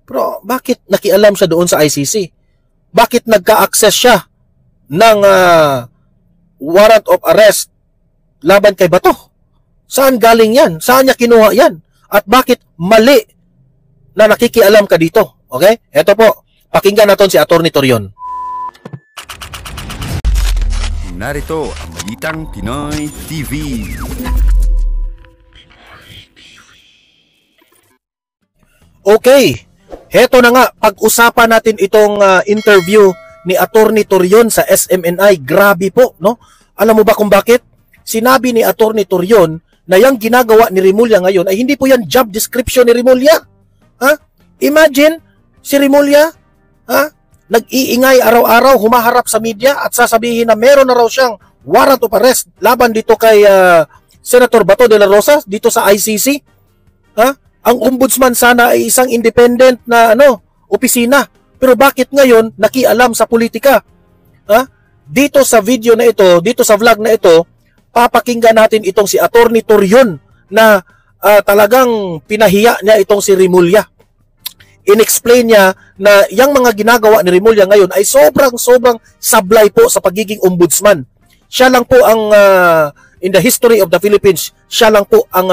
Pero bakit nakialam siya doon sa ICC? Bakit nagka-access siya ng warrant of arrest laban kay Bato? Saan galing yan? Saan niya kinuha yan? At bakit mali na nakikialam ka dito? Okay? Ito po, pakinggan natin si Atty. Torion. Narito ang Balitang Pinoy TV. Okay, heto na nga, pag-usapan natin itong interview ni Atty. Torion sa SMNI. Grabe po, no? Alam mo ba kung bakit? Sinabi ni Atty. Torion na yung ginagawa ni Remulla ngayon ay hindi po yan job description ni Remulla. Ha? Imagine, si Remulla, ha? Nag-iingay araw-araw, humaharap sa media at sasabihin na meron na raw siyang warrant of arrest laban dito kay Senator Bato de la Rosa dito sa ICC. Ha? Ang ombudsman sana ay isang independent na opisina. Pero bakit ngayon nakialam sa politika? Ha? Dito sa video na ito, dito sa vlog na ito, papakinggan natin itong si Atty. Torion na talagang pinahiya niya itong si Remulla. In-explain niya na yung mga ginagawa ni Remulla ngayon ay sobrang sablay po sa pagiging ombudsman. Siya lang po ang, in the history of the Philippines, siya lang po ang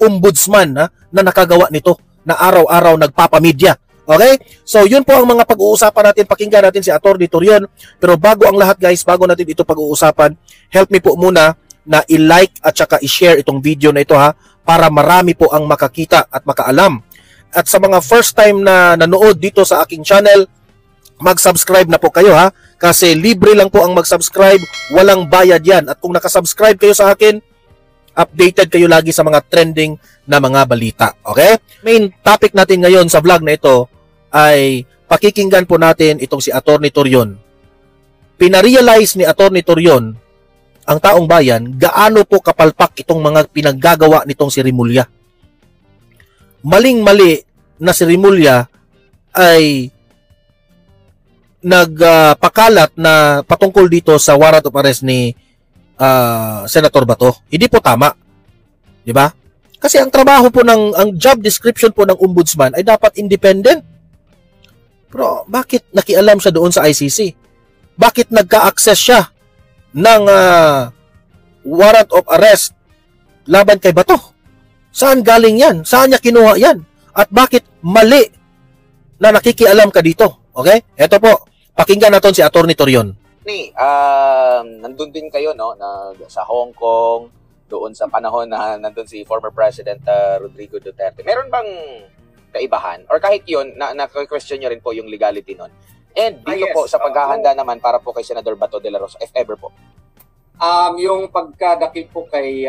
ombudsman na nakagawa nito, na araw-araw nagpapamedya. Okay? So, yun po ang mga pag-uusapan natin. Pakinggan natin si Atty. Torion. Pero bago ang lahat guys, bago natin ito pag-uusapan, help me po muna na i-like at saka i-share itong video na ito ha, para marami po ang makakita at makaalam. At sa mga first time na nanood dito sa aking channel, mag-subscribe na po kayo ha, kasi libre lang po ang mag-subscribe, walang bayad yan. At kung nakasubscribe kayo sa akin, updated kayo lagi sa mga trending na mga balita. Okay? Main topic natin ngayon sa vlog na ito ay pakikinggan po natin itong si Atty. Torion. Pinarealize ni Atty. Torion ang taong bayan gaano po kapalpak itong mga pinaggagawa nitong si Remulla. Maling-mali na si Remulla ay nagpakalat na patungkol dito sa warrant of arrest ni Senator Bato. Hindi po tama. 'Di ba? Kasi ang trabaho po ang job description po ng ombudsman ay dapat independent. Pero bakit nakialam siya doon sa ICC? Bakit nagka-access siya ng warrant of arrest laban kay Bato? Saan galing yan? Saan niya kinuha yan? At bakit mali na nakikialam ka dito? Okay? Ito po, pakinggan natin si Atty. Torion. Nandun din kayo sa Hong Kong, doon sa panahon na nandun si former President Rodrigo Duterte. Meron bang kaibahan? Or kahit yun, na-question nyo rin po yung legality nun? And dito po sa paghahanda naman para po kay Senador Bato de la Rosa, if ever po. Yung pagkadakip po kay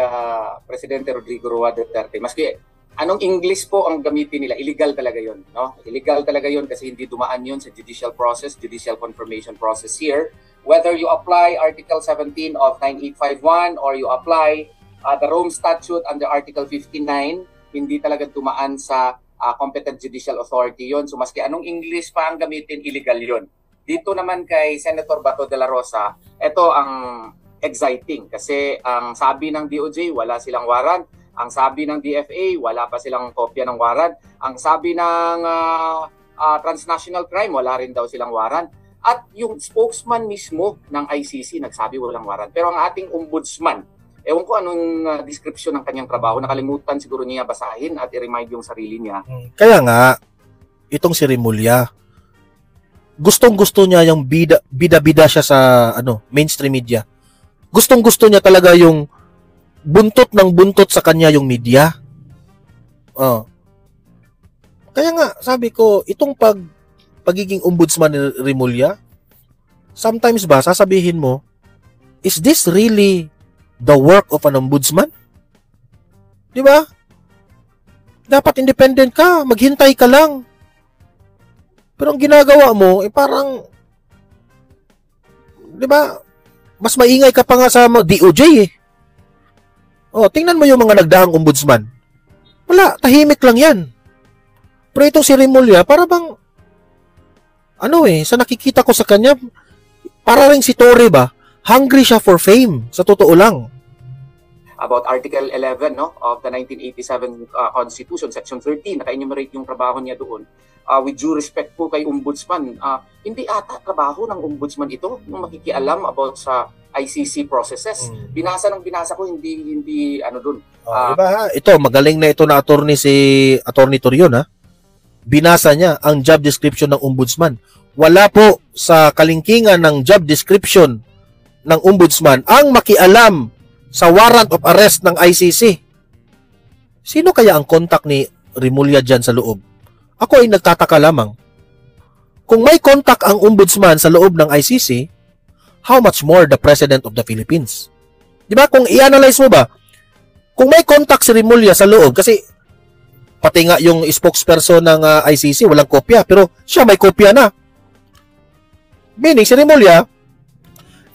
Presidente Rodrigo Roa Duterte, maski anong English po ang gamitin nila, illegal talaga yun. No? Illegal talaga yun kasi hindi dumaan yun sa judicial process, judicial confirmation process here. Whether you apply Article 17 of 9851 or you apply the Rome Statute under Article 59, hindi talaga dumaan sa competent judicial authority yun. So maski anong English pa ang gamitin, illegal yun. Dito naman kay Senator Bato de la Rosa, ito ang exciting kasi ang sabi ng DOJ, wala silang warrant. Ang sabi ng DFA, wala pa silang kopya ng warrant. Ang sabi ng transnational crime, wala rin daw silang warrant. At yung spokesman mismo ng ICC nagsabi walang warrant. Pero ang ating ombudsman, ewan ko anong description ng kanyang trabaho, nakalimutan siguro niya basahin at i-remind yung sarili niya. Kaya nga, itong si Remulla, gustong-gusto niya yung bida-bida siya sa mainstream media. Gustong-gusto niya talaga yung buntot ng buntot sa kanya yung media. Kaya nga, sabi ko, itong pagiging ombudsman ni Remulla, sometimes ba, sasabihin mo, is this really the work of an ombudsman? Di ba? Dapat independent ka, maghintay ka lang. Pero ang ginagawa mo, parang, di ba, mas maingay ka pa nga sa DOJ eh. Tingnan mo yung mga nagdaang ombudsman. Wala, tahimik lang yan. Pero itong si Remulla, para bang, sa nakikita ko sa kanya, para rin si Torre ba, hungry siya for fame, sa totoo lang. about Article 11 no of the 1987 Constitution, Section 13, naka-enumerate yung trabaho niya doon. With due respect po kay Ombudsman, hindi ata trabaho ng Ombudsman ito yung makikialam about sa ICC processes. Binasa ko, hindi ano doon. Diba ha? Ito, magaling na ito na attorney si Attorney Torion ha. Binasa niya ang job description ng Ombudsman. Wala po sa kalingkingan ng job description ng Ombudsman ang makialam sa warrant of arrest ng ICC. Sino kaya ang contact ni Remulla dyan sa loob? Ako ay nagtataka lamang. Kung may contact ang Ombudsman sa loob ng ICC, how much more the President of the Philippines? Diba? Kung i-analyze mo ba, kung may contact si Remulla sa loob, kasi pati nga yung spokesperson ng ICC walang kopya, pero siya may kopya na. Meaning si Remulla,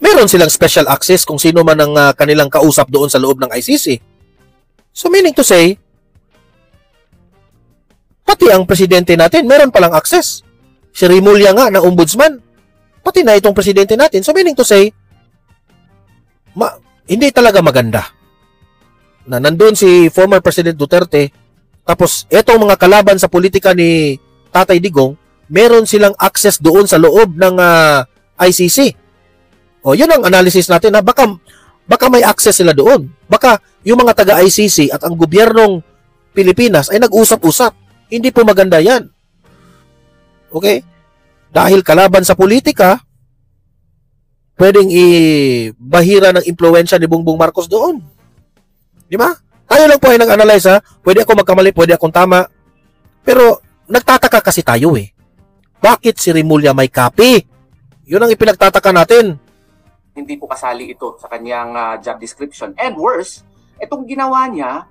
meron silang special access kung sino man ang kanilang kausap doon sa loob ng ICC. So meaning to say, pati ang presidente natin meron palang access. Si Remulla nga na Ombudsman, pati na itong presidente natin. So meaning to say, hindi talaga maganda na nandun si former President Duterte, tapos etong mga kalaban sa politika ni Tatay Digong, meron silang access doon sa loob ng ICC. O yun ang analysis natin na baka may access sila doon. Baka yung mga taga-ICC at ang gobyernong Pilipinas ay nag-usap-usap. Hindi po maganda yan. Okay? Dahil kalaban sa politika, pwedeng ibahira ng impluwensya ni Bongbong Marcos doon. Di ba? Tayo lang po ay nag-analyze ha. Pwede ako magkamali, pwede akong tama. Pero nagtataka kasi tayo eh. Bakit si Remulla may copy? Yun ang ipinagtataka natin. Hindi po kasali ito sa kanyang job description. And worse, itong ginawa niya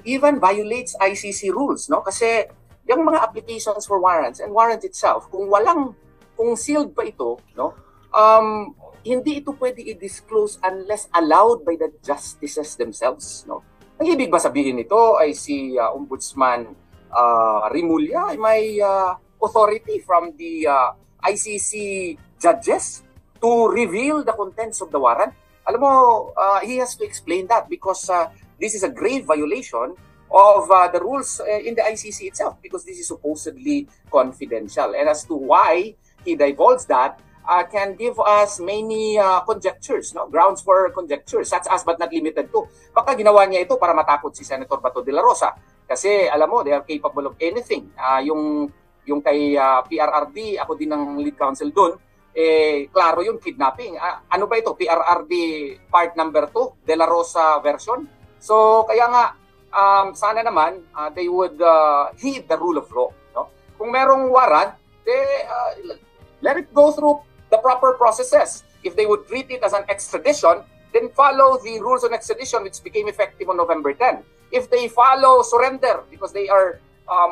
even violates ICC rules, no? Kasi yung mga applications for warrants and warrant itself, kung sealed pa ito, no? Hindi ito pwede i-disclose unless allowed by the justices themselves, no? Ang ibig ba sabihin nito ay si Ombudsman Remulla ay may authority from the ICC judges to reveal the contents of the warrant? Alam mo, he has to explain that because this is a grave violation of the rules in the ICC itself because this is supposedly confidential. And as to why he divulged that, can give us many conjectures, no? Grounds for conjecture, such as but not limited to. Baka ginawa niya ito para matakot si Senator Bato de la Rosa. Kasi alam mo, they are capable of anything. Yung kay PRRD, ako din ang lead counsel doon, klaro yung kidnapping. Ano ba ito? PRRD part number 2, De La Rosa version. So, kaya nga, sana naman, they would heed the rule of law. No? Kung merong warrant, let it go through the proper processes. If they would treat it as an extradition, then follow the rules on extradition which became effective on November 10. If they follow surrender, because they are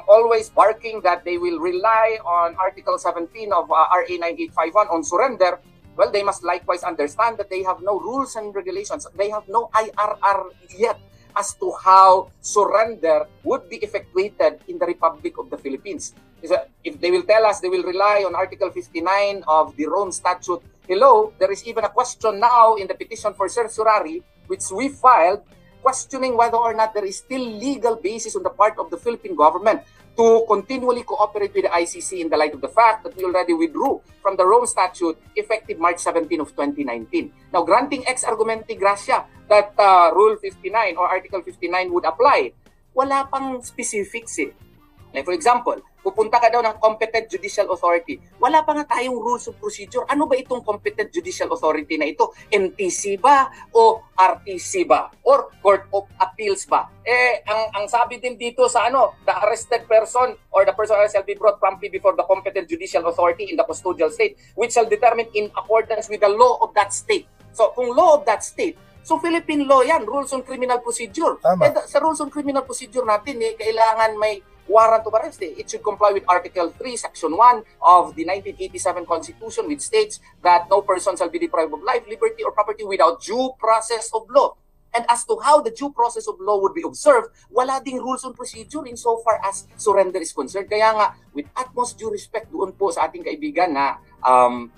always barking that they will rely on Article 17 of RA 9851 on surrender, well, they must likewise understand that they have no rules and regulations. They have no IRR yet as to how surrender would be effectuated in the Republic of the Philippines. If they will tell us they will rely on Article 59 of the Rome Statute, hello, there is even a question now in the petition for certiorari, which we filed, questioning whether or not there is still legal basis on the part of the Philippine government to continually cooperate with the ICC in the light of the fact that we already withdrew from the Rome Statute effective March 17 of 2019. Now, granting ex argumenti gratia that Rule 59 or Article 59 would apply, wala pang specifics eh. Like for example, pupunta ka daw ng competent judicial authority. Wala pa nga tayong rules of procedure. Ano ba itong competent judicial authority na ito? NTC ba? O RTC ba? Or Court of Appeals ba? Ang sabi din dito sa the arrested person or the person shall be brought promptly before the competent judicial authority in the custodial state which shall determine in accordance with the law of that state. So, kung law of that state, so Philippine law yan, rules on criminal procedure. Sa rules on criminal procedure natin, kailangan may warrant of arrest. It should comply with Article 3, Section 1 of the 1987 Constitution, which states that no person shall be deprived of life, liberty, or property without due process of law. And as to how the due process of law would be observed, wala ding rules on procedure insofar as surrender is concerned. Kaya nga, with utmost due respect doon po sa ating kaibigan na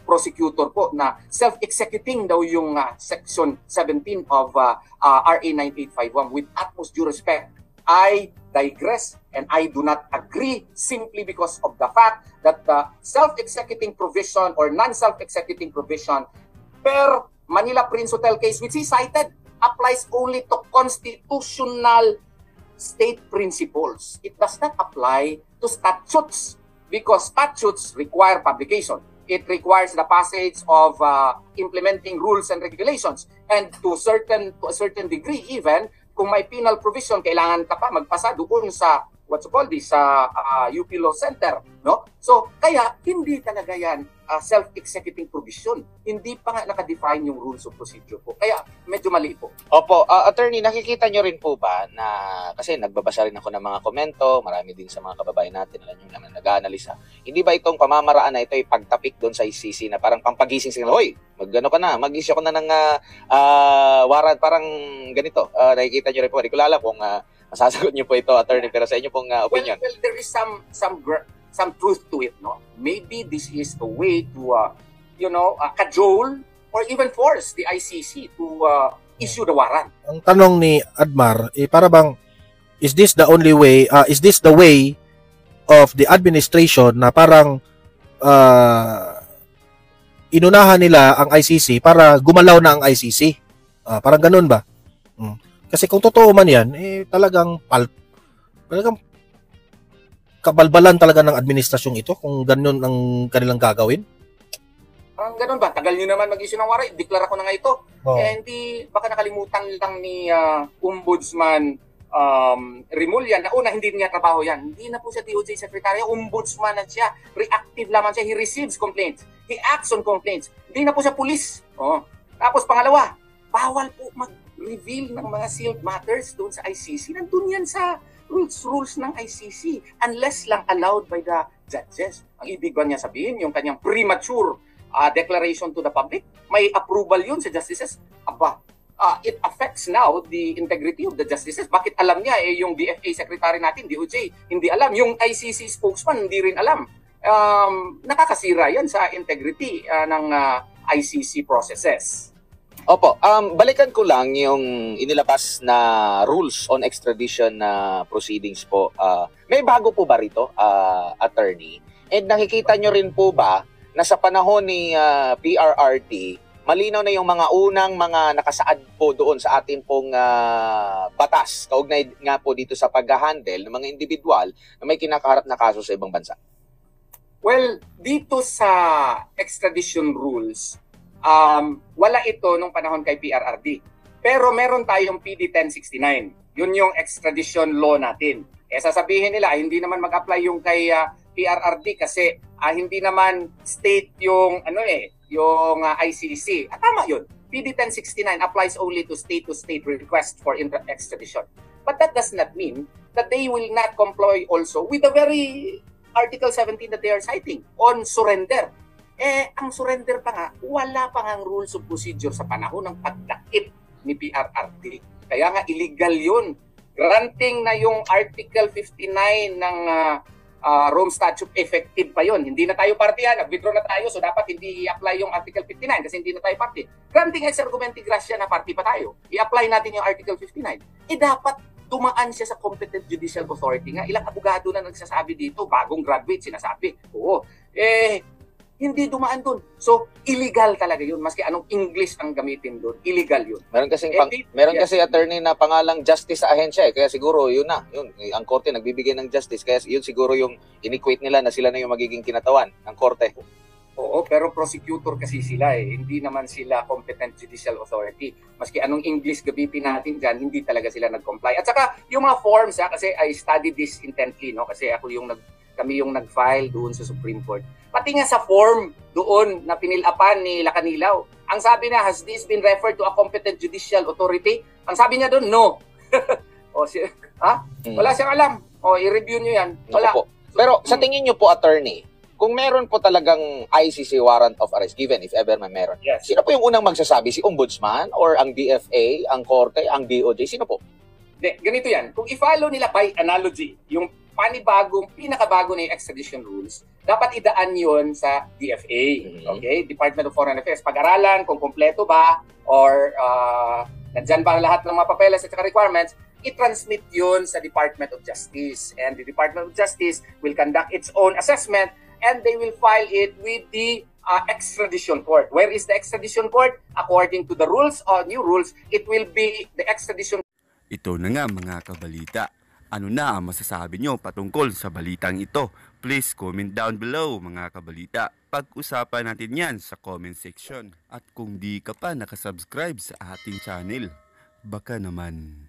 prosecutor po na self-executing daw yung Section 17 of RA 9851. With utmost due respect, I digress and I do not agree simply because of the fact that the self-executing provision or non-self-executing provision per Manila Prince Hotel case, which he cited, applies only to constitutional state principles. It does not apply to statutes because statutes require publication. It requires the passage of implementing rules and regulations. And to a certain degree even, kung may penal provision, kailangan ka pa magpasa doon sa sa UP Law Center, no? So, kaya hindi talaga yan self-executing provision. Hindi pa nga nakadefine yung rules of procedure po. Kaya medyo mali po. Opo, attorney, nakikita nyo rin po ba na, kasi nagbabasa rin ako ng mga komento, marami din sa mga kababayan natin na nag-analisa. Hindi ba itong pamamaraan na ito ay pagtapik doon sa ICC na parang pampagising sila, hoy, mag-ano ka na, mag-issue ko na ng warrant, parang ganito. Nakikita nyo rin po, hindi ko alam kung masasagot niyo po ito, attorney, pero sa inyo pong opinion. Well, there is some truth to it, no? Maybe this is a way to, cajole or even force the ICC to issue the warrant. Ang tanong ni Admar, para bang, is this the way of the administration na parang inunahan nila ang ICC para gumalaw na ang ICC? Parang ganun ba? Kasi kung totoo man yan, talagang kabalbalan talaga ng administrasyong ito kung ganun ang kanilang gagawin. Parang ganun ba? Tagal nyo naman mag-issue ng warrant. Deklara ko na nga ito. Oh. Hindi, baka nakalimutan lang ni Ombudsman Remulla na una, hindi niya trabaho yan. Hindi na po siya DOJ Secretary. Ombudsman na siya. Reactive lamang siya. He receives complaints. He acts on complaints. Hindi na po siya police. Tapos pangalawa, bawal po mag-reveal ng mga sealed matters doon sa ICC. Nandun yan sa rules ng ICC unless lang allowed by the judges. Ang ibig ba niya sabihin, yung kanyang premature declaration to the public, may approval yun sa justices? Aba, it affects now the integrity of the justices. Bakit alam niya? Yung DFA secretary natin, DOJ, hindi alam. Yung ICC spokesman, hindi rin alam. Nakakasira yan sa integrity ng ICC processes. Opo, balikan ko lang yung inilabas na rules on extradition na proceedings po. May bago po ba rito, attorney? And nakikita nyo rin po ba na sa panahon ni PRRT, malinaw na yung mga unang mga nakasaad po doon sa ating pong batas, kaugnay nga po dito sa pag-handle ng mga individual na may kinakaharap na kaso sa ibang bansa? Well, dito sa extradition rules, wala ito nung panahon kay PRRD. Pero meron tayong PD 1069. Yun yung extradition law natin. Sasabihin nila, hindi naman mag-apply yung kay PRRD kasi hindi naman state yung yung ICC. Tama yun. PD 1069 applies only to state request for extradition. But that does not mean that they will not comply also with the very Article 17 that they are citing on surrender. Ang surrender pa nga, wala pa nga rules of procedure sa panahon ng pagdakip ni PRRD. Kaya nga illegal yun. Granting na yung Article 59 ng Rome Statute effective pa yun. Hindi na tayo party yan. Nag-withdraw na tayo, so dapat hindi i-apply yung Article 59 kasi hindi na tayo party. Granting ex argumenti gratia na party pa tayo. I-apply natin yung Article 59. Dapat dumaan siya sa competent judicial authority nga. Ilang abogado na nagsasabi dito, bagong graduate sinasabi. Oo. Hindi dumaan doon. So, illegal talaga yun. Maski anong English ang gamitin doon, illegal yun. Meron kasi attorney na pangalang justice sa ahensya kaya siguro yun na. Yun, ang korte nagbibigay ng justice kaya yun siguro yung in-equate nila na sila na yung magiging kinatawan ng korte. Oo, pero prosecutor kasi sila Hindi naman sila competent judicial authority. Maski anong English gamitin natin dyan, hindi talaga sila nag-comply. At saka, yung mga forms, kasi I studied this intently, no? Kasi kami yung nag-file doon sa Supreme Court. Pati nga sa form doon na pinilapan ni Lacanilaw, ang sabi niya, has this been referred to a competent judicial authority? Ang sabi niya doon, no. Wala siyang alam. I-review niyo yan. Wala. Pero sa tingin niyo po, attorney, kung meron po talagang ICC warrant of arrest, given if ever may meron, yes, sino po yung unang magsasabi? Si Ombudsman or ang DFA, ang Korte, ang DOJ? Sino po? Ganito yan. Kung i-follow nila by analogy, yung pinakabago na yung extradition rules, dapat idaan yon sa DFA, okay? Department of Foreign Affairs. Pag-aralan kung kompleto ba or nandyan ba lahat ng mga papeles at requirements, i-transmit yun sa Department of Justice. And the Department of Justice will conduct its own assessment and they will file it with the extradition court. Where is the extradition court? According to the rules or new rules, it will be the extradition. Ito na nga mga kabalita. Ano na ang masasabi nyo patungkol sa balitang ito? Please comment down below mga kabalita. Pag-usapan natin yan sa comment section. At kung di ka pa nakasubscribe sa ating channel, baka naman